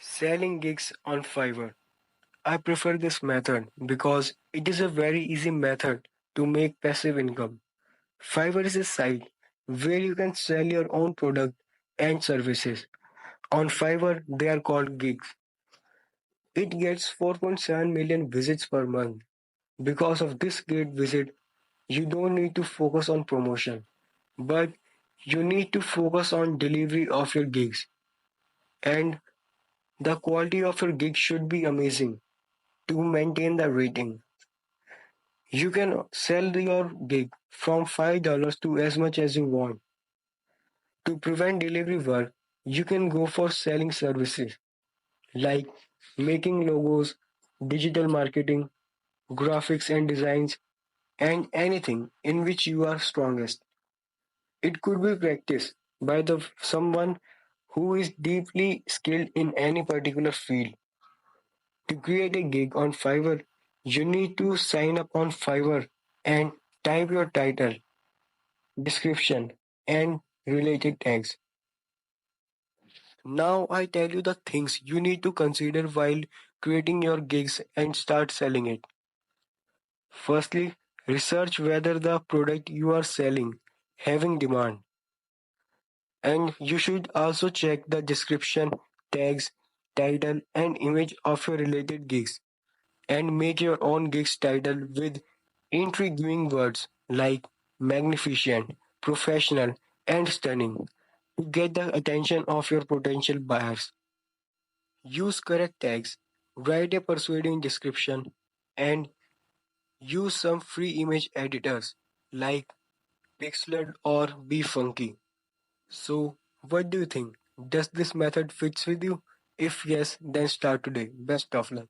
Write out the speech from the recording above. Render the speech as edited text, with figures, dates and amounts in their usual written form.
Selling gigs on Fiverr. I prefer this method because it is a very easy method to make passive income. Fiverr is a site where you can sell your own product and services. On Fiverr, they are called gigs. It gets 4.7 million visits per month. Because of this great visit, you don't need to focus on promotion, but you need to focus on delivery of your gigs. And the quality of your gig should be amazing to maintain the rating. You can sell your gig from $5 to as much as you want. To prevent delivery work, you can go for selling services like making logos, digital marketing, graphics and designs, and anything in which you are strongest. It could be practiced by the someone who is deeply skilled in any particular field. To create a gig on Fiverr, you need to sign up on Fiverr and type your title, description, and related tags. Now I tell you the things you need to consider while creating your gigs and start selling it. Firstly, research whether the product you are selling having demand. And you should also check the description, tags, title, and image of your related gigs. And make your own gigs title with intriguing words like magnificent, professional, and stunning to get the attention of your potential buyers. Use correct tags, write a persuading description, and use some free image editors like Pixlr or Be Funky. So, what do you think? Does this method fits with you? If yes, then start today. Best of luck.